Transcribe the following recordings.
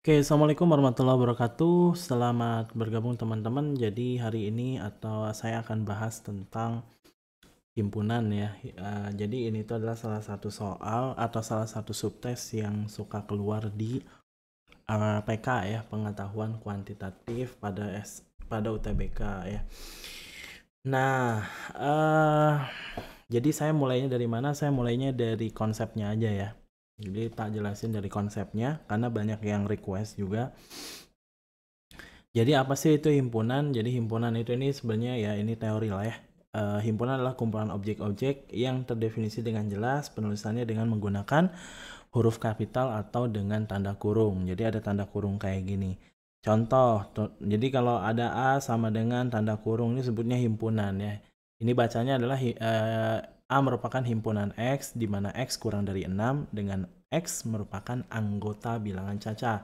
Oke, assalamualaikum warahmatullahi wabarakatuh. Selamat bergabung teman-teman. Jadi hari ini saya akan bahas tentang himpunan ya. Jadi ini tuh adalah salah satu soal atau salah satu subtes yang suka keluar di PK ya, pengetahuan kuantitatif pada UTBK ya. Nah, jadi saya mulainya dari mana? Saya mulainya dari konsepnya aja ya. Jadi tak jelasin dari konsepnya karena banyak yang request juga. Jadi apa sih itu himpunan? Jadi himpunan itu ini sebenarnya ya ini teori lah ya. Himpunan adalah kumpulan objek-objek yang terdefinisi dengan jelas, penulisannya dengan menggunakan huruf kapital atau dengan tanda kurung. Jadi ada tanda kurung kayak gini. Contoh, jadi kalau ada A sama dengan tanda kurung ini sebutnya himpunan ya. Ini bacanya adalah A merupakan himpunan X di mana X kurang dari 6 dengan X merupakan anggota bilangan caca.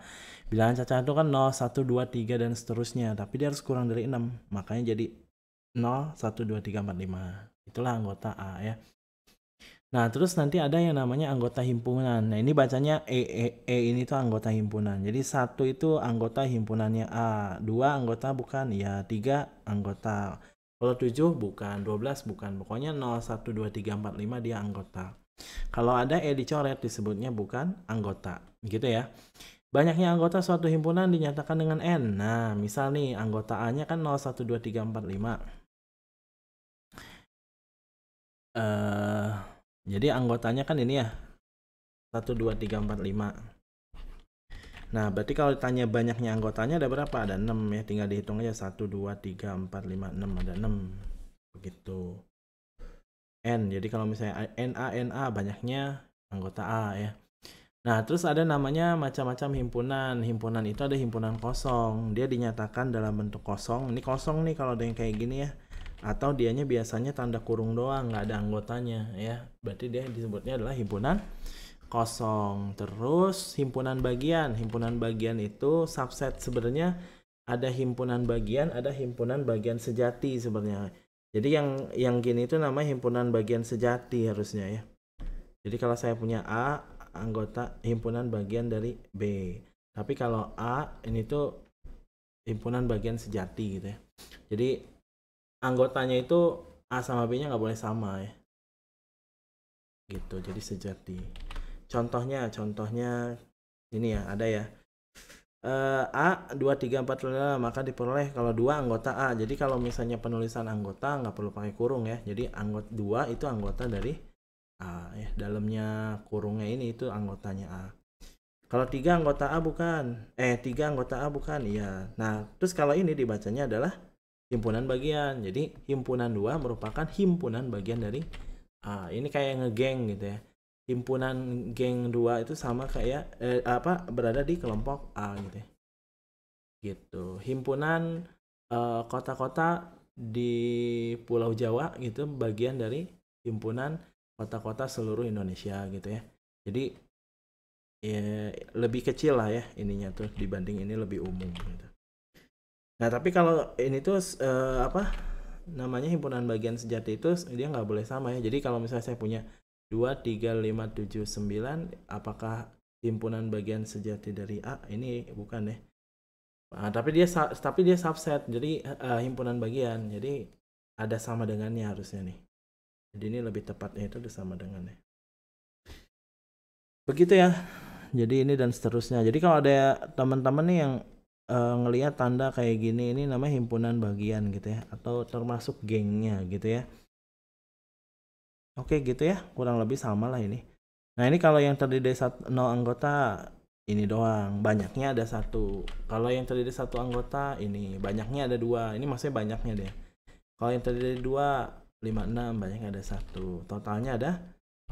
Bilangan caca itu kan 0, 1, 2, 3 dan seterusnya, tapi dia harus kurang dari 6. Makanya jadi 0, 1, 2, 3, 4, 5. Itulah anggota A ya. Nah, terus nanti ada yang namanya anggota himpunan. Nah, ini bacanya ini tuh anggota himpunan. Jadi 1 itu anggota himpunannya A, 2 anggota bukan, ya 3 anggota. Kalau 7 bukan, 12 bukan. Pokoknya 0, 1, 2, 3, 4, 5 dia anggota. Kalau ada dicoret disebutnya bukan anggota. Gitu ya. Banyaknya anggota suatu himpunan dinyatakan dengan N. Nah, misal nih anggota A-nya kan 0, 1, 2, 3, 4, 5. Jadi anggotanya kan ini ya 1, 2, 3, 4, 5. Nah berarti kalau ditanya banyaknya anggotanya ada berapa? Ada 6 ya, tinggal dihitung aja 1, 2, 3, 4, 5, 6. Ada 6 begitu. N, jadi kalau misalnya NA banyaknya anggota A ya. Nah terus ada namanya macam-macam himpunan. Himpunan itu ada himpunan kosong, dia dinyatakan dalam bentuk kosong. Ini kosong nih kalau ada yang kayak gini ya, atau dianya biasanya tanda kurung doang, nggak ada anggotanya ya, berarti dia disebutnya adalah himpunan kosong. Terus himpunan bagian itu subset. Sebenarnya ada himpunan bagian sejati sebenarnya. Jadi yang gini itu namanya himpunan bagian sejati harusnya ya. Jadi kalau saya punya A, anggota himpunan bagian dari B. Tapi kalau A ini tuh himpunan bagian sejati gitu ya. Jadi anggotanya itu A sama B-nya nggak boleh sama ya. Gitu, jadi sejati. Contohnya ini ya, ada ya. A 2 3 4 maka diperoleh kalau 2 anggota A. Jadi kalau misalnya penulisan anggota nggak perlu pakai kurung ya. Jadi anggota 2 itu anggota dari A ya. Dalamnya kurungnya ini itu anggotanya A. Kalau 3 anggota A bukan. 3 anggota A bukan. Iya. Nah, terus kalau ini dibacanya adalah himpunan bagian. Jadi himpunan 2 merupakan himpunan bagian dari A. Ini kayak ngegeng gitu ya. Himpunan geng 2 itu sama kayak berada di kelompok A gitu ya. Gitu. Himpunan kota-kota di Pulau Jawa gitu bagian dari himpunan kota-kota seluruh Indonesia gitu ya. Jadi ya, lebih kecil lah ya ininya tuh dibanding ini lebih umum gitu. Nah, tapi kalau ini tuh namanya himpunan bagian sejati itu dia nggak boleh sama ya. Jadi kalau misalnya saya punya 2, 3, 5, 7, 9, apakah himpunan bagian sejati dari A? Ini bukan ya. Nah, tapi dia subset. Jadi himpunan bagian. Jadi ada sama dengannya harusnya nih. Jadi ini lebih tepatnya itu sama dengannya. Begitu ya. Jadi ini dan seterusnya. Jadi kalau ada teman-teman nih yang ngelihat tanda kayak gini, ini namanya himpunan bagian gitu ya, atau termasuk gengnya gitu ya. Oke gitu ya, kurang lebih sama lah ini. Nah ini kalau yang terdiri dari 0 anggota ini doang, banyaknya ada 1. Kalau yang terdiri dari 1 anggota ini banyaknya ada 2. Ini maksudnya banyaknya deh. Kalau yang terdiri dari 2, 5, 6 banyaknya ada 1. Totalnya ada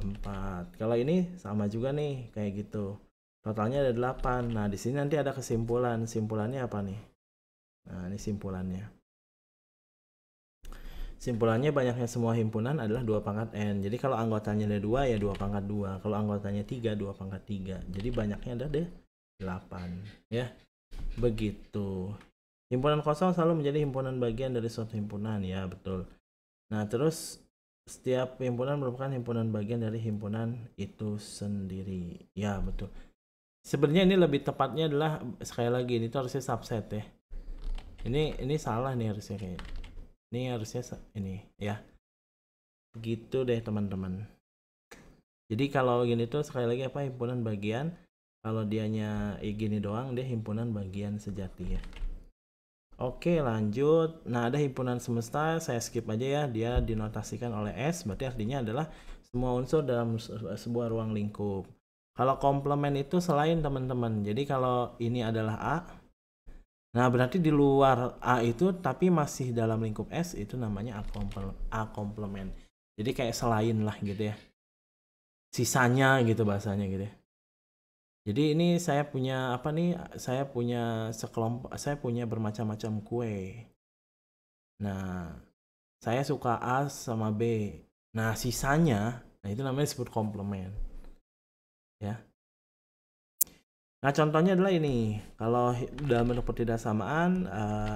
4. Kalau ini sama juga nih kayak gitu. Totalnya ada 8. Nah, di sini nanti ada kesimpulan. Simpulannya apa nih? Nah, ini simpulannya. Simpulannya banyaknya semua himpunan adalah 2 pangkat N. Jadi kalau anggotanya ada 2 ya 2 pangkat 2. Kalau anggotanya 3, 2 pangkat 3. Jadi banyaknya ada 8. Ya, begitu. Himpunan kosong selalu menjadi himpunan bagian dari suatu himpunan. Ya, betul. Nah, terus setiap himpunan merupakan himpunan bagian dari himpunan itu sendiri. Ya, betul. Sebenarnya ini lebih tepatnya adalah, sekali lagi ini tuh harusnya subset ya. Ini salah nih harusnya kayak. Ini harusnya ini ya. Gitu deh teman-teman. Jadi kalau gini tuh sekali lagi apa, himpunan bagian. Kalau dianya gini doang, dia himpunan bagian sejati ya. Oke lanjut. Nah ada himpunan semesta, saya skip aja ya. Dia dinotasikan oleh S, berarti artinya adalah semua unsur dalam sebuah ruang lingkup. Kalau komplement itu selain teman-teman. Jadi kalau ini adalah A, nah berarti di luar A itu tapi masih dalam lingkup S, itu namanya A komplement. Jadi kayak selain lah gitu ya. Sisanya gitu bahasanya gitu ya. Jadi ini saya punya apa nih? Saya punya sekelompok, saya punya bermacam-macam kue. Nah, saya suka A sama B. Nah, sisanya, nah itu namanya disebut komplement. Ya. Nah, contohnya adalah ini. Kalau dalam bentuk pertidaksamaan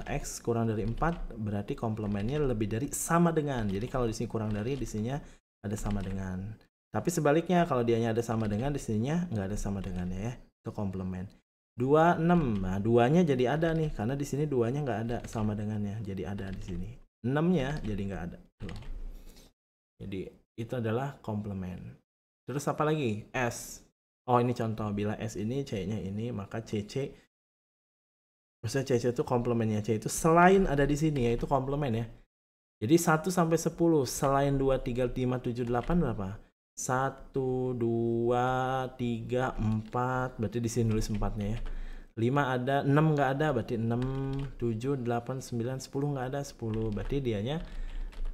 X kurang dari 4 berarti komplemennya lebih dari sama dengan. Jadi kalau di sini kurang dari, di sininya ada sama dengan. Tapi sebaliknya kalau dianya ada sama dengan, di sininya nggak ada sama dengan ya. Itu komplement. 2, 6. Nah, 2-nya jadi ada nih karena di sini 2-nya nggak ada sama dengannya. Jadi ada di sini. 6-nya jadi nggak ada. Tuh. Jadi itu adalah komplement. Terus apa lagi? S. Oh ini contoh, bila S ini C-nya ini, maka CC, maksudnya CC itu komplemennya C itu selain ada di sini, yaitu komplemen ya. Jadi 1 sampai 10 selain 2, 3, 5, 7, 8 berapa? 1, 2, 3, 4, berarti di sini nulis 4-nya ya. 5 ada, 6 nggak ada, berarti 6, 7, 8, 9, 10 nggak ada, 10, berarti dianya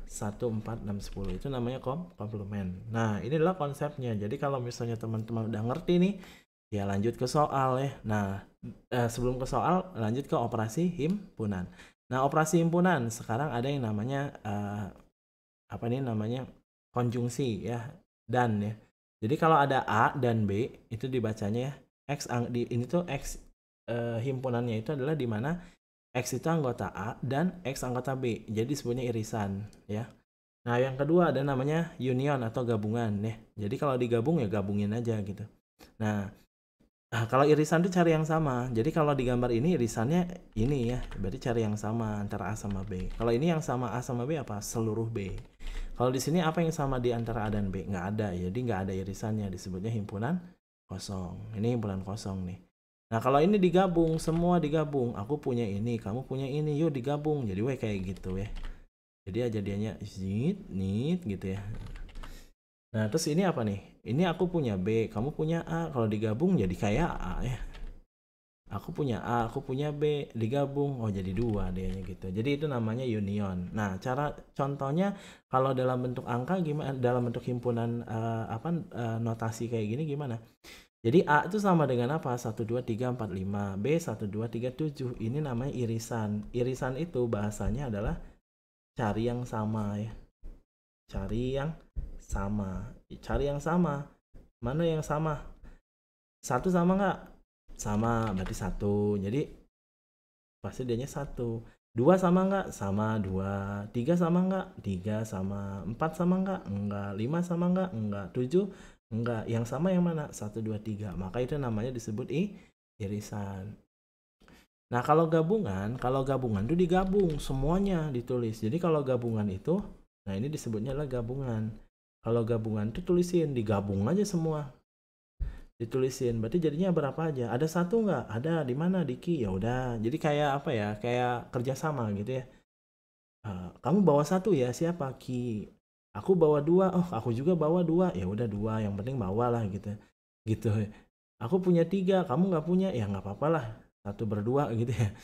1, 4, 6, 10. Itu namanya komplement. Nah, ini adalah konsepnya. Jadi kalau misalnya teman-teman udah ngerti nih, ya lanjut ke soal ya. Nah, sebelum ke soal, lanjut ke operasi himpunan. Nah, operasi himpunan sekarang ada yang namanya apa nih namanya? Konjungsi ya, dan ya. Jadi kalau ada A dan B itu dibacanya ya ini tuh X himpunannya itu adalah di mana X itu anggota A dan X anggota B. Jadi disebutnya irisan ya. Nah, yang kedua ada namanya union atau gabungan ya. Jadi kalau digabung ya gabungin aja gitu. Nah, kalau irisan itu cari yang sama. Jadi kalau di gambar ini irisannya ini ya, berarti cari yang sama antara A sama B. Kalau ini yang sama A sama B apa? Seluruh B. Kalau di sini apa yang sama di antara A dan B? Nggak ada. Jadi nggak ada irisannya, disebutnya himpunan kosong. Ini himpunan kosong nih. Nah kalau ini digabung, semua digabung. Aku punya ini, kamu punya ini, yuk digabung. Jadi kayak gitu ya. Jadi aja dianya nit gitu ya. Nah terus ini apa nih? Ini aku punya B, kamu punya A. Kalau digabung jadi kayak A ya. Aku punya A, aku punya B, digabung, oh jadi 2 dianya gitu. Jadi itu namanya union. Nah cara contohnya kalau dalam bentuk angka gimana? Dalam bentuk himpunan notasi kayak gini gimana? Jadi A itu sama dengan apa? 1, 2, 3, 4, 5. B 1, 2, 3, 7. Ini namanya irisan. Irisan itu bahasanya adalah cari yang sama ya. Cari yang sama. Cari yang sama. Mana yang sama? 1 sama nggak? Sama, berarti 1. Jadi pasti dianya 1. 2 sama nggak? Sama 2. 3 sama nggak? 3 sama. 4 sama nggak? Enggak. 5 sama nggak? Enggak. 7 enggak, yang sama yang mana? 1, 2, 3. Maka itu namanya disebut irisan. Nah, kalau gabungan itu digabung semuanya ditulis. Jadi kalau gabungan itu, nah ini disebutnya adalah gabungan. Kalau gabungan itu tulisin, digabung aja semua. Ditulisin, berarti jadinya berapa aja? Ada 1 nggak? Ada, di mana? Di Ki. Ya udah. Jadi kayak apa ya? Kayak kerjasama gitu ya. Kamu bawa 1 ya, siapa? Ki. Aku bawa 2, oh aku juga bawa 2, ya udah 2, yang penting bawa lah gitu gitu. Aku punya 3, kamu nggak punya, ya nggak apa-apa lah, 1 berdua gitu ya.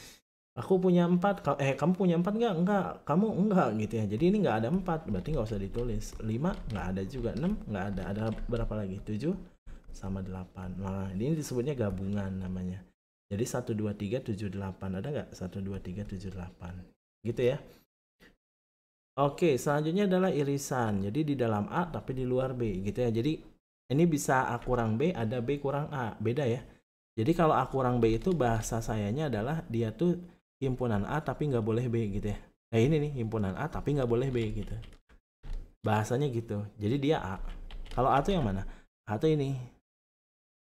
Aku punya 4, kamu punya 4 enggak, kamu enggak gitu ya. Jadi ini nggak ada 4, berarti nggak usah ditulis. 5 nggak ada juga, 6 nggak ada berapa lagi? 7 sama 8. Nah ini disebutnya gabungan namanya. Jadi 1, 2, 3, 7, 8, ada nggak? 1, 2, 3, 7, 8 gitu ya. Oke, selanjutnya adalah irisan. Jadi di dalam A tapi di luar B gitu ya. Jadi ini bisa A kurang B, ada B kurang A. Beda ya. Jadi kalau A kurang B itu bahasa sayanya adalah dia tuh himpunan A tapi nggak boleh B gitu ya. Nah ini nih himpunan A tapi nggak boleh B gitu. Bahasanya gitu. Jadi dia A. Kalau A tuh yang mana? A tuh ini.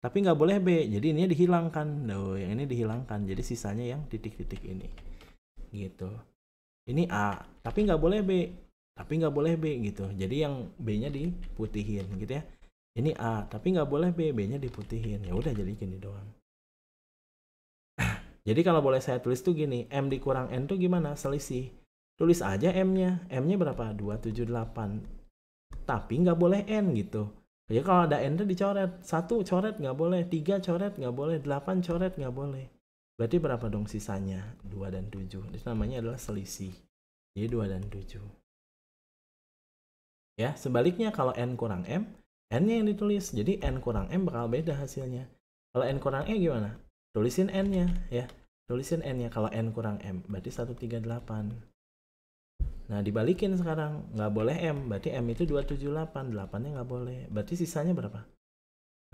tapi nggak boleh B, jadi ini dihilangkan. Loh, yang ini dihilangkan, jadi sisanya yang titik-titik ini gitu. Ini A tapi nggak boleh B, tapi nggak boleh B gitu, jadi yang B nya diputihin gitu ya. Ini A tapi nggak boleh B, B nya diputihin. Ya udah, jadi gini doang. Jadi kalau boleh saya tulis tuh gini, M dikurang N tuh gimana? Selisih. Tulis aja M-nya. M-nya berapa? 278. Tapi nggak boleh N gitu. Jadi kalau ada N tuh dicoret. 1 coret nggak boleh, 3 coret nggak boleh, 8 coret nggak boleh. Berarti berapa dong sisanya? 2 dan 7. Itu namanya adalah selisih. Jadi 2 dan 7. Ya, sebaliknya kalau N kurang M, N-nya yang ditulis. Jadi N kurang M bakal beda hasilnya. Kalau N kurang E gimana? Tulisin N-nya ya. Tulisin N-nya. Kalau N kurang M, berarti 138. Nah, dibalikin sekarang. Nggak boleh M, berarti M itu 278. 8-nya nggak boleh. Berarti sisanya berapa?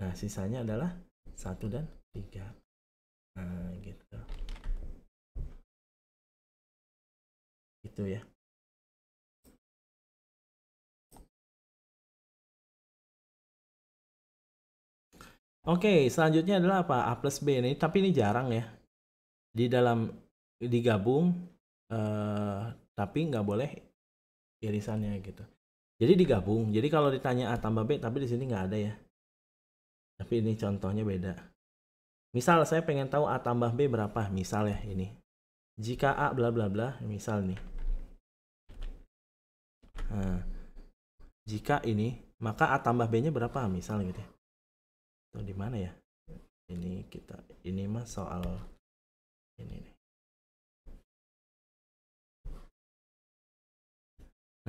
Nah, sisanya adalah 1 dan 3. Nah, gitu. Gitu ya. Oke, selanjutnya adalah apa? A plus B ini, tapi ini jarang ya. Di dalam digabung, tapi nggak boleh irisannya gitu. Jadi digabung. Jadi kalau ditanya A tambah B, tapi di sini nggak ada ya. Tapi ini contohnya beda. Misal saya pengen tahu A tambah B berapa, misal ya ini. Jika A bla bla bla, misal nih. Nah, jika ini, maka A tambah B-nya berapa, misal gitu ya. Di mana ya? Ini mah soal ini nih.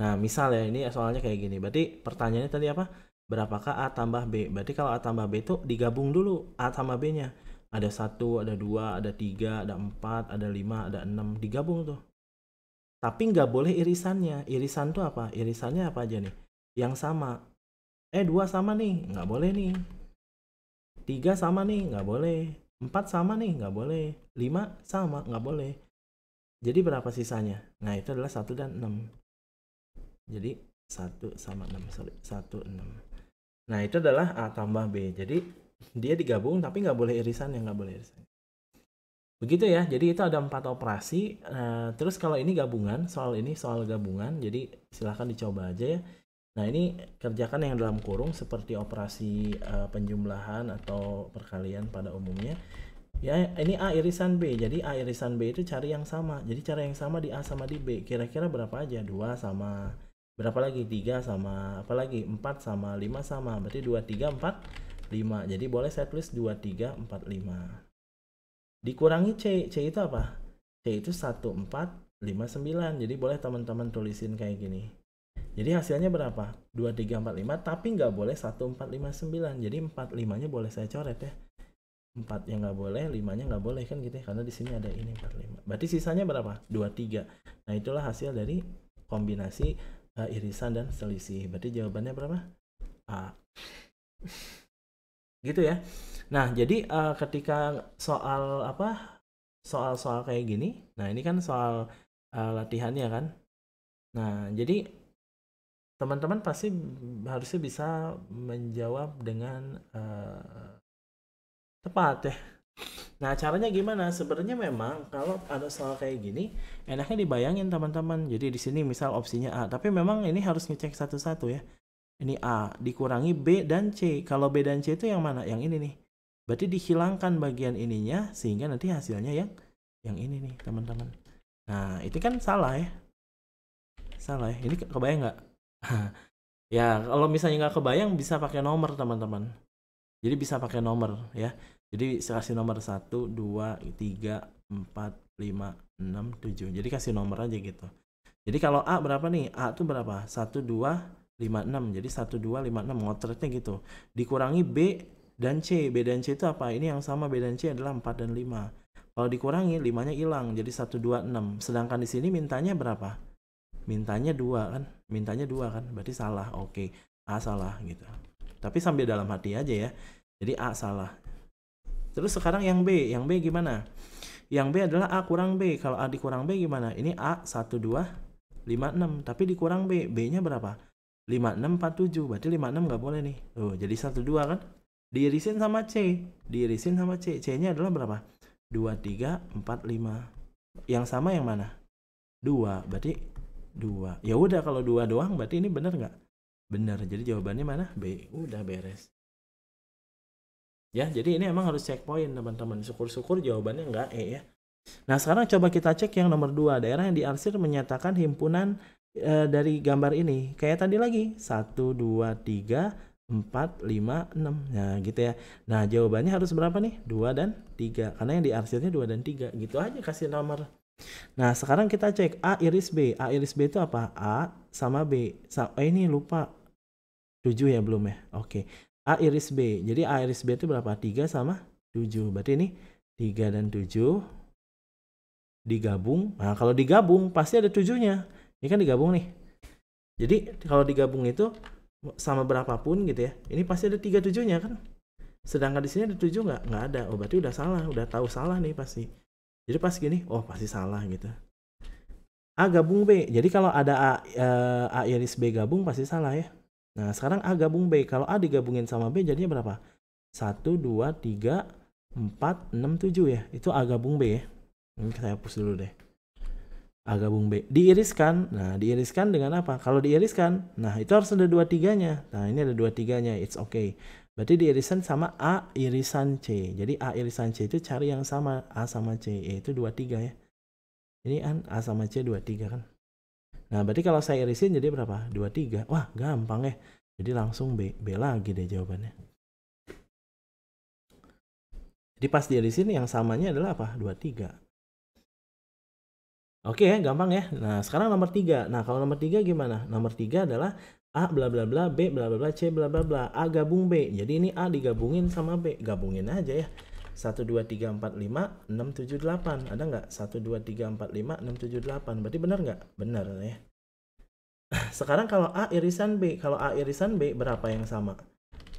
Nah, misal ya, ini soalnya kayak gini. Berarti pertanyaannya tadi apa? Berapakah A tambah B? Berarti kalau A tambah B itu digabung dulu A tambah B-nya. Ada 1, ada 2, ada 3, ada 4, ada 5, ada 6. Digabung tuh. Tapi nggak boleh irisannya. Irisan tuh apa? Irisannya apa aja nih? Yang sama. 2 sama nih, nggak boleh nih. 3 sama nih, nggak boleh. 4 sama nih, nggak boleh. 5 sama, nggak boleh. Jadi berapa sisanya? Nah, itu adalah 1 dan 6. Jadi 1 sama 6, 1, 6. Nah, itu adalah A tambah B. Jadi dia digabung tapi nggak boleh irisan, yang nggak boleh irisan. Begitu ya, jadi itu ada 4 operasi. Terus kalau ini gabungan, soal gabungan, jadi silahkan dicoba aja ya. Nah, ini kerjakan yang dalam kurung seperti operasi penjumlahan atau perkalian pada umumnya. Ya, ini A irisan B. Jadi A irisan B itu cari yang sama. Jadi cara yang sama di A sama di B. Kira-kira berapa aja? 2 sama berapa lagi? 3 sama apa lagi? 4 sama 5 sama. Berarti 2, 3, 4, 5. Jadi boleh saya tulis 2, 3, 4, 5. Dikurangi C. C itu apa? C itu 1, 4, 5, 9. Jadi boleh teman-teman tulisin kayak gini. Jadi hasilnya berapa? 2, 3, 4, 5. Tapi nggak boleh 1, 4, 5, 9. Jadi 4, 5-nya boleh saya coret ya. 4 yang nggak boleh, 5-nya nggak boleh kan gitu ya. Karena di sini ada ini 4, 5. Berarti sisanya berapa? 2, 3. Nah, itulah hasil dari kombinasi irisan dan selisih. Berarti jawabannya berapa? A. Gitu ya. Nah, jadi ketika soal soal kayak gini, nah ini kan soal latihannya kan. Nah, jadi teman-teman pasti harusnya bisa menjawab dengan tepat ya. Nah, caranya gimana? Sebenarnya memang kalau ada soal kayak gini, enaknya dibayangin teman-teman. Jadi di sini misal opsinya A, tapi memang ini harus ngecek satu-satu ya. Ini A dikurangi B dan C. Kalau B dan C itu yang mana? Yang ini nih. Berarti dihilangkan bagian ininya sehingga nanti hasilnya yang ini nih, teman-teman. Nah, itu kan salah ya. Salah ya. Ini kebayang nggak? Ya, kalau misalnya nggak kebayang bisa pakai nomor, teman-teman. Jadi bisa pakai nomor ya. Jadi kasih nomor 1, 2, 3, 4, 5, 6, 7. Jadi kasih nomor aja gitu. Jadi kalau A berapa nih? A itu berapa? 1, 2, 5, 6. Jadi 1, 2, 5, 6. Ngotretnya gitu. Dikurangi B dan C. B dan C itu apa? Ini yang sama B dan C adalah 4 dan 5. Kalau dikurangi 5-nya hilang. Jadi 1, 2, 6. Sedangkan di sini mintanya berapa? Mintanya 2 kan? Mintanya 2 kan? Berarti salah. Oke. A salah gitu. Tapi sambil dalam hati aja ya. Jadi A salah. Terus sekarang yang B gimana? Yang B adalah A kurang B. Kalau A dikurang B gimana? Ini A 1, 2, 5, 6. Tapi dikurang B. B-nya berapa? 5, 6, 4, 7. Berarti 5, 6 nggak boleh nih. Jadi 1, 2 kan? Diirisin sama C. Diirisin sama C. C-nya adalah berapa? 2, 3, 4, 5. Yang sama yang mana? 2. Berarti 2. Ya udah, kalau 2 doang berarti ini benar nggak? Benar. Jadi jawabannya mana? B. Udah beres. Ya, jadi ini emang harus checkpoint teman-teman. Syukur-syukur jawabannya nggak E ya. Nah, sekarang coba kita cek yang nomor 2. Daerah yang diarsir menyatakan himpunan dari gambar ini. Kayak tadi lagi. 1, 2, 3, 4, 5, 6. Nah, gitu ya. Nah, jawabannya harus berapa nih? 2 dan 3. Karena yang diarsirnya 2 dan 3. Gitu aja kasih nomor. Nah, sekarang kita cek A iris B. A iris B itu apa? A sama B. Ini lupa. 7 ya belum ya? Oke. A iris B. Jadi A iris B itu berapa? 3 sama 7. Berarti ini 3 dan 7 digabung. Nah, kalau digabung pasti ada 7-nya. Ini kan digabung nih. Jadi kalau digabung itu sama berapapun gitu ya. Ini pasti ada 3 7-nya kan? Sedangkan di sini ada 7 nggak? Nggak ada. Oh, berarti udah salah. Udah tahu salah nih pasti. Jadi pas gini, oh pasti salah gitu. A gabung B. Jadi kalau ada A iris B gabung pasti salah ya. Nah, sekarang A gabung B. Kalau A digabungin sama B jadinya berapa? 1, 2, 3, 4, 6, 7 ya. Itu A gabung B ya. Ini saya hapus dulu deh. A gabung B. Diiriskan. Nah, diiriskan dengan apa? Kalau diiriskan, nah itu harus ada 2-3-nya. Nah, ini ada 2-3-nya. It's okay. Berarti diirisan sama A irisan C. Jadi A irisan C itu cari yang sama. A sama C. Yaitu 2-3 ya. Ini kan A sama C 2-3 kan. Nah, berarti kalau saya irisin jadi berapa? 2-3. Wah, gampang ya. Jadi langsung B. B lagi deh jawabannya. Jadi pas diirisin yang samanya adalah apa? 2-3. Oke ya, gampang ya. Nah, sekarang nomor 3. Nah, kalau nomor 3 gimana? Nomor 3 adalah A bla bla bla, B bla bla bla, C bla bla bla. A gabung B. Jadi ini A digabungin sama B. Gabungin aja ya. 1, 2, 3, 4, 5, 6, 7, 8. Ada nggak? 1, 2, 3, 4, 5, 6, 7, 8. Berarti benar nggak? Benar ya. Sekarang kalau A irisan B. Kalau A irisan B berapa yang sama?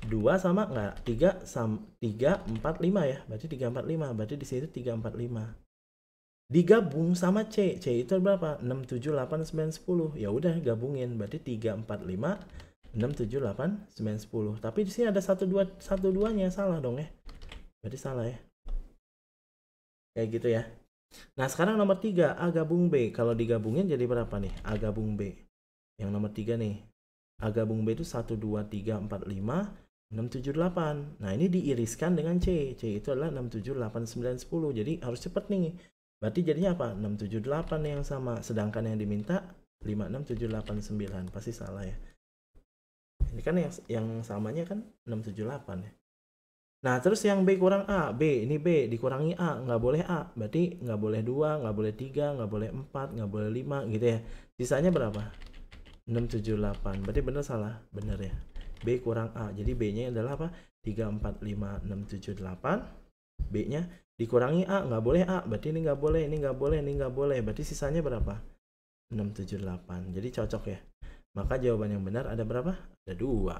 2 sama nggak? 3, 4, 5 ya. Berarti 3, 4, 5. Berarti di situ 3, 4, 5. Digabung sama C. C itu berapa? 6, 7, 8, 9, 10. Ya udah gabungin. Berarti 3, 4, 5, 6, 7, 8, 9, 10. Tapi di sini ada 1, 2-nya. Salah dong ya. Berarti salah ya. Kayak gitu ya. Nah, sekarang nomor 3. A gabung B. Kalau digabungin jadi berapa nih? A gabung B. Yang nomor 3 nih. A gabung B itu 1, 2, 3, 4, 5, 6, 7, 8. Nah, ini diiriskan dengan C. C itu adalah 6, 7, 8, 9, 10. Jadi harus cepet nih. Berarti jadinya apa? 6, 7, 8 yang sama. Sedangkan yang diminta 5, 6, 7, 8, 9. Pasti salah ya. Ini kan yang samanya kan 6, 7, 8 ya. Nah, terus yang B kurang A. B, ini B dikurangi A. Nggak boleh A. Berarti nggak boleh 2, nggak boleh 3, nggak boleh 4, nggak boleh 5 gitu ya. Sisanya berapa? 6, 7, 8. Berarti benar salah? Benar ya. B kurang A. Jadi B-nya adalah apa? 3, 4, 5, 6, 7, 8. B-nya dikurangi A. Nggak boleh A. Berarti ini nggak boleh, ini nggak boleh, ini nggak boleh. Berarti sisanya berapa? 6, 7, 8. Jadi cocok ya. Maka jawaban yang benar ada berapa? Ada 2.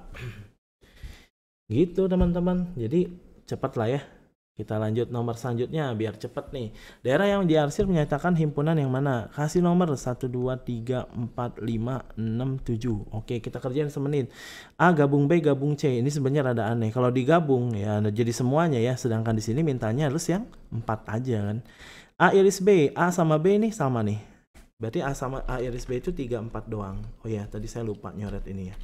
Gitu teman-teman. Jadi cepat lah ya. Kita lanjut nomor selanjutnya biar cepat nih. Daerah yang diarsir menyatakan himpunan yang mana? Kasih nomor 1, 2, 3, 4, 5, 6, 7. Oke, kita kerjain semenit. A gabung B gabung C. Ini sebenarnya rada aneh. Kalau digabung ya jadi semuanya ya. Sedangkan di sini mintanya harus yang 4 aja kan. A iris B. A sama B nih sama nih. Berarti A sama A iris B itu 3, 4 doang. Oh ya, tadi saya lupa nyoret ini ya.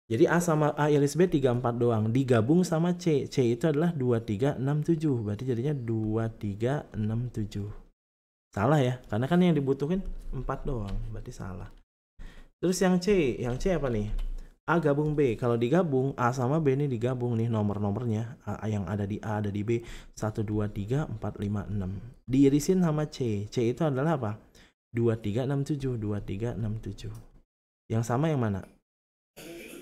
Jadi A sama A iris B 3, 4 doang. Digabung sama C. C itu adalah 2, 3, 6, 7. Berarti jadinya 2, 3, 6, 7. Salah ya. Karena kan yang dibutuhin 4 doang. Berarti salah. Terus yang C. Yang C apa nih? A gabung B. Kalau digabung A sama B ini digabung nih nomor-nomornya. A yang ada di A ada di B. 1, 2, 3, 4, 5, 6. Diirisin sama C. C itu adalah apa? 2, 3, 6, 7. 2, 3, 6, 7. Yang sama yang mana?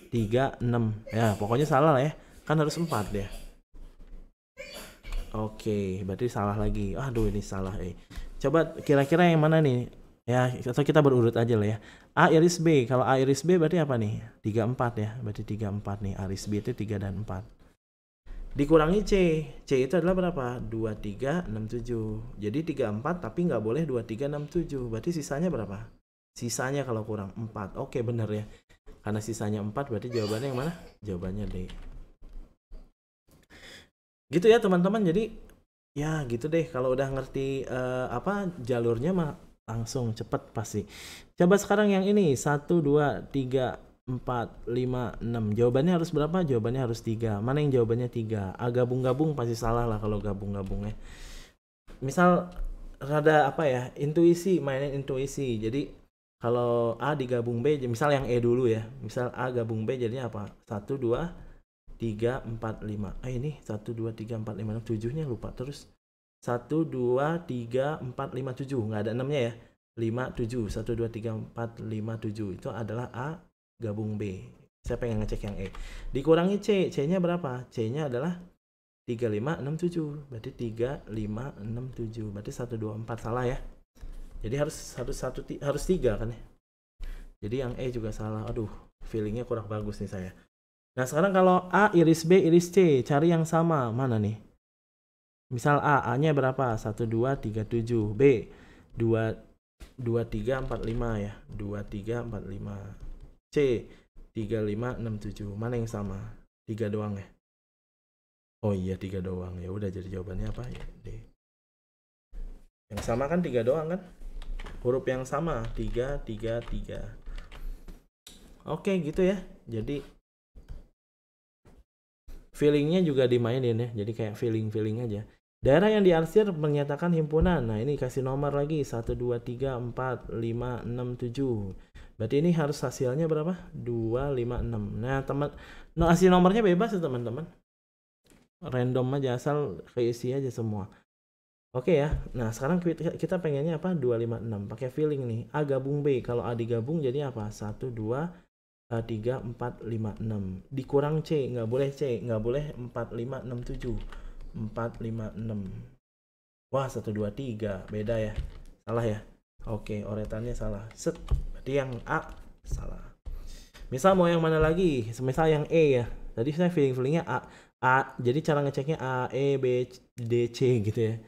3, 6. Ya pokoknya salah lah ya. Kan harus 4 ya. Oke, berarti salah lagi. Aduh ini salah Coba kira-kira yang mana nih? Ya atau kita berurut aja lah ya. A iris B. Kalau A iris B berarti apa nih? 3, 4 ya. Berarti 3, 4 nih. A iris B itu 3 dan 4. Dikurangi C. C itu adalah berapa? 2, 3, 6, 7. Jadi 3, 4 tapi nggak boleh 2, 3, 6, 7. Berarti sisanya berapa? Sisanya kalau kurang 4. Oke bener ya. Karena sisanya 4 berarti jawabannya yang mana? Jawabannya D. Gitu ya teman-teman. Jadi ya gitu deh, kalau udah ngerti jalurnya mah langsung cepet pasti. Coba sekarang yang ini 1 2 3 4 5 6. Jawabannya harus berapa? Jawabannya harus 3. Mana yang jawabannya 3? Gabung-gabung pasti salah lah kalau gabung-gabungnya. Misal rada intuisi, mainin intuisi. Jadi kalau A digabung B, misal yang E dulu ya. Misal A gabung B jadinya apa? 1 2 3 4 5. Ini 1 2 3 4 5 6, 7-nya lupa terus. 1 2 3 4 5 7, nggak ada 6-nya ya. 5 7, 1 2 3 4 5 7 itu adalah A gabung B. Saya pengen ngecek yang E. Dikurangi C, C-nya berapa? C-nya adalah 3 5 6 7. Berarti 3 5 6 7. Berarti 1 2 4 salah ya. Jadi harus 3 kan ya. Jadi yang E juga salah. Aduh, feelingnya kurang bagus nih saya. Nah sekarang kalau A iris B iris C, cari yang sama. Mana nih? Misal A-nya berapa? 1, 2, 3, 7. B, 2, 2, 3, 4, 5 ya. 2, 3, 4, 5. C, 3, 5, 6, 7. Mana yang sama? 3 doang ya? Oh iya 3 doang. Ya udah, jadi jawabannya apa ya? D. Yang sama kan 3 doang kan? Huruf yang sama 3, 3, 3. Oke gitu ya. Jadi feelingnya juga dimainin ya. Jadi kayak feeling aja. Daerah yang diarsir menyatakan himpunan. Nah ini kasih nomor lagi 1, 2, 3, 4, 5, 6, 7. Berarti ini harus hasilnya berapa? 2, 5, 6. Nah kasih nomornya bebas ya teman-teman. Random aja, asal keisi aja semua. Oke ya. Nah sekarang kita pengennya apa? 2, 5, 6. Pakai feeling nih. A gabung B. Kalau A digabung jadi apa? 1, 2, 3, 4, 5, 6. Dikurang C. Nggak boleh C. Nggak boleh 4, 5, 6, 7. 4, 5, 6. Wah 1, 2, 3. Beda ya. Salah ya. Oke, oretannya salah. Set. Berarti yang A salah. Misal mau yang mana lagi? Misal yang E ya. Tadi saya feelingnya A. Jadi cara ngeceknya A, E, B, D, C gitu ya.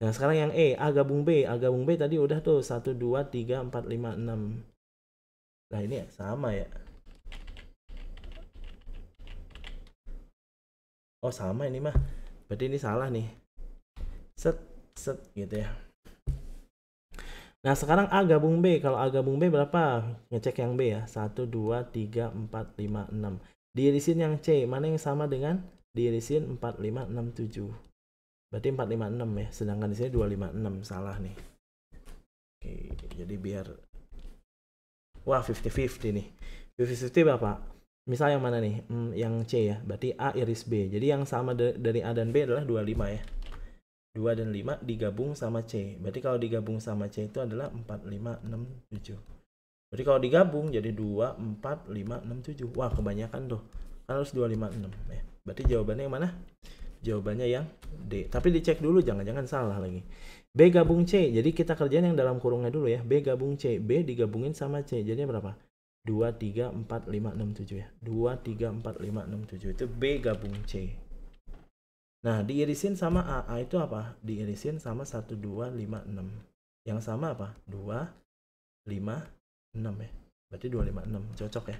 Nah sekarang yang E. A gabung B. A gabung B tadi udah tuh. 1, 2, 3, 4, 5, 6. Nah ini ya, sama ya. Oh sama ini mah. Berarti ini salah nih. Set gitu ya. Nah sekarang A gabung B. Kalau A gabung B berapa? Ngecek yang B ya. 1, 2, 3, 4, 5, 6. Diirisin yang C. Mana yang sama dengan diirisin 4, 5, 6, 7. Berarti 4, 5, 6 ya. Sedangkan di sini 2, 5, 6. Salah nih. Oke, jadi biar wah 50-50 nih. 50-50 berapa? Misal yang mana nih? Yang C ya. Berarti A iris B. Jadi yang sama dari A dan B adalah 25 ya. 2 dan 5 digabung sama C. Berarti kalau digabung sama C itu adalah 4, 5, 6, 7. Berarti kalau digabung jadi 2, 4, 5, 6, 7. Wah kebanyakan tuh. Kan harus 2, 5, 6 ya. Berarti jawabannya yang mana? Jawabannya yang D. Tapi dicek dulu, jangan-jangan salah lagi. B gabung C. Jadi kita kerjain yang dalam kurungnya dulu ya. B gabung C. B digabungin sama C. Jadinya berapa? 2, 3, 4, 5, 6, 7 ya. 2, 3, 4, 5, 6, 7. Itu B gabung C. Nah, diirisin sama A. A itu apa? Diirisin sama 1, 2, 5, 6. Yang sama apa? 2, 5, 6 ya. Berarti 2, 5, 6. Cocok ya?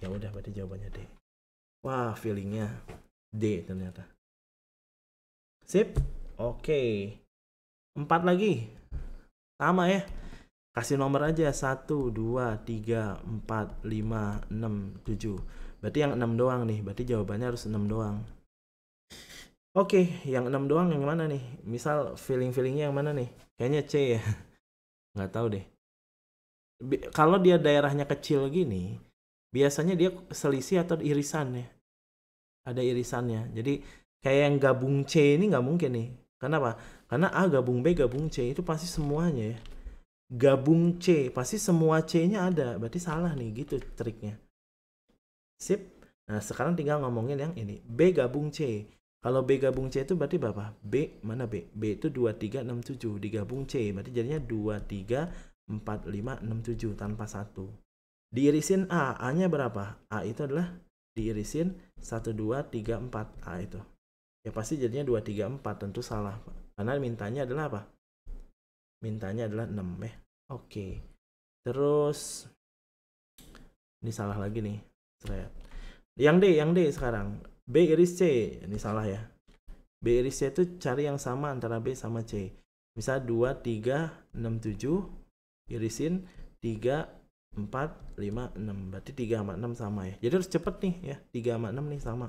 Ya udah, berarti jawabannya D. Wah, feelingnya D ternyata. Sip. Oke. 4 lagi. Sama ya. Kasih nomor aja. 1, 2, 3, 4, 5, 6, 7. Berarti yang 6 doang nih. Berarti jawabannya harus 6 doang. Oke, yang 6 doang yang mana nih? Misal feelingnya yang mana nih? Kayaknya C ya. Nggak tahu deh. Kalau dia daerahnya kecil gini, biasanya dia selisih atau irisan ya. Ada irisannya. Jadi kayak yang gabung C ini nggak mungkin nih. Kenapa? Karena A gabung B gabung C itu pasti semuanya ya. Gabung C pasti semua C-nya ada. Berarti salah nih, gitu triknya. Sip. Nah sekarang tinggal ngomongin yang ini. B gabung C. Kalau B gabung C itu berarti berapa? B, mana B? B itu 2, 3, 6, 7. Digabung C. Berarti jadinya 2, 3, 4, 5, 6, 7. Tanpa 1. Diirisin A. A-nya berapa? A itu adalah diirisin 1, 2, 3, 4. A itu. Ya pasti jadinya 2, 3, 4. Tentu salah. Karena mintanya adalah apa? Mintanya adalah 6 ya. Oke. Terus. Ini salah lagi nih. Yang D sekarang. B iris C. Ini salah ya. B iris C itu cari yang sama antara B sama C. Misal 2, 3, 6, 7, irisin 3, 4, 5, 6. Berarti 3 sama 6 sama ya. Jadi harus cepet nih ya, 3 sama 6 nih sama.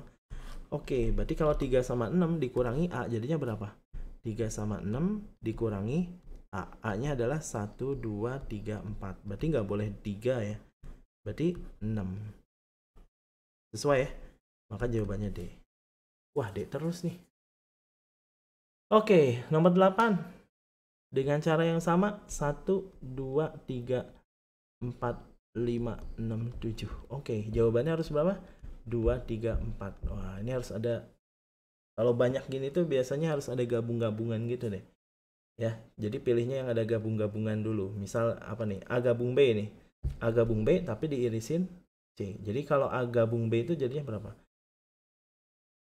Oke, berarti kalau 3 sama 6 dikurangi A jadinya berapa? 3 sama 6 dikurangi A. A-nya adalah 1, 2, 3, 4. Berarti nggak boleh 3 ya. Berarti 6. Sesuai ya? Maka jawabannya D. Wah, D terus nih. Oke, nomor 8. Dengan cara yang sama, 1, 2, 3, 4, 5, 6, 7. Oke, jawabannya harus berapa? 2, 3, 4. Wah, ini harus ada. Kalau banyak gini tuh biasanya harus ada gabung-gabungan gitu deh. Ya, jadi pilihnya yang ada gabung-gabungan dulu. Misal apa nih? A gabung B nih. A gabung B tapi diirisin C. Jadi kalau A gabung B itu jadinya berapa?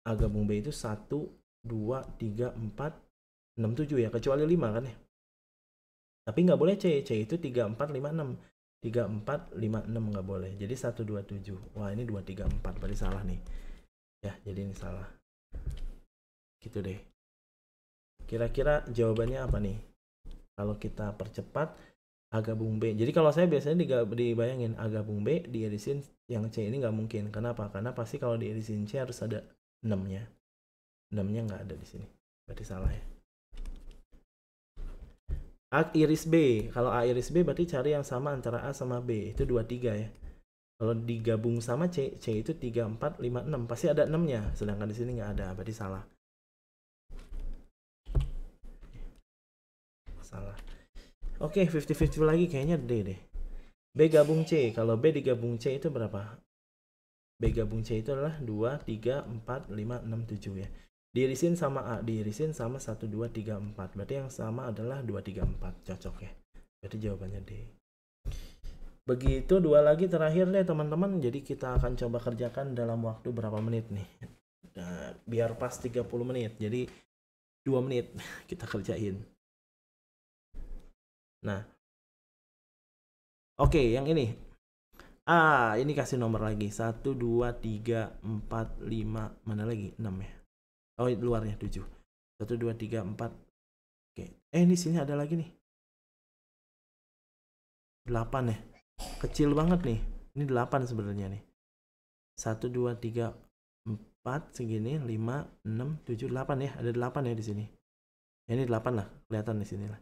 A gabung B itu 1, 2, 3, 4, 6, 7 ya. Kecuali 5 kan ya. Tapi nggak boleh C. C itu 3, 4, 5, 6. 3, 4, 5, 6 nggak boleh. Jadi 1, 2, 7. Wah, ini 2, 3, 4. Berarti salah nih. Ya, jadi ini salah. Gitu deh. Kira-kira jawabannya apa nih? Kalau kita percepat A gabung B. Jadi kalau saya biasanya dibayangin A gabung B diirisin yang C ini nggak mungkin. Kenapa? Karena pasti kalau diirisin C harus ada 6-nya. 6-nya nggak ada di sini. Berarti salah ya. A iris B. Kalau A iris B berarti cari yang sama antara A sama B. Itu 2, 3 ya. Kalau digabung sama C, C itu 3, 4, 5, 6. Pasti ada 6-nya. Sedangkan di sini nggak ada. Berarti salah. Salah. Oke, 50-50 lagi kayaknya D deh. B gabung C. Kalau B digabung C itu berapa? B gabung C itu adalah 2, 3, 4, 5, 6, 7 ya. Diirisin sama A, diirisin sama 1, 2, 3, 4. Berarti yang sama adalah 2, 3, 4. Cocok ya. Berarti jawabannya D. Begitu dua lagi terakhir deh teman-teman. Jadi kita akan coba kerjakan dalam waktu berapa menit nih. Nah, biar pas 30 menit. Jadi 2 menit kita kerjain. Nah. Oke, yang ini. Ini kasih nomor lagi. 1, 2, 3, 4, 5. Mana lagi? 6 ya. Oh, luarnya 7. 1, 2, 3, 4. Oke. Di sini ada lagi nih. 8 ya. Kecil banget nih. Ini 8 sebenarnya nih. 1, 2, 3, 4 segini, 5, 6, 7, 8 ya. Ada 8 ya di sini. Ya, ini 8 lah, kelihatan di sini lah.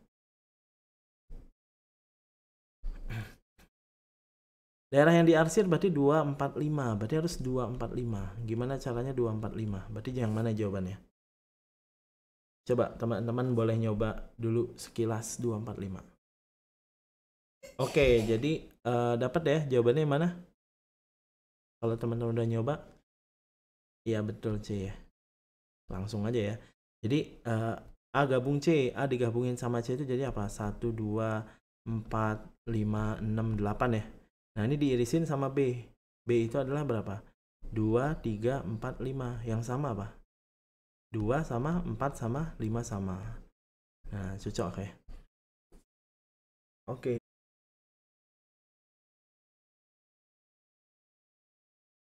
Daerah yang diarsir berarti 2, 4, 5. Berarti harus 2, 4, 5. Gimana caranya 2, 4, 5? Berarti yang mana jawabannya? Coba teman-teman boleh nyoba dulu sekilas 2, 4, 5. Oke, jadi dapat ya jawabannya mana? Kalau teman-teman udah nyoba, iya betul C ya. Langsung aja ya. Jadi A gabung C, A digabungin sama C itu jadi apa? 1, 2, 4, 5, 6, 8 ya. Nah ini diirisin sama B. B itu adalah berapa? 2, 3, 4, 5. Yang sama apa? 2 sama, 4 sama, 5 sama. Nah cocok ya. Oke.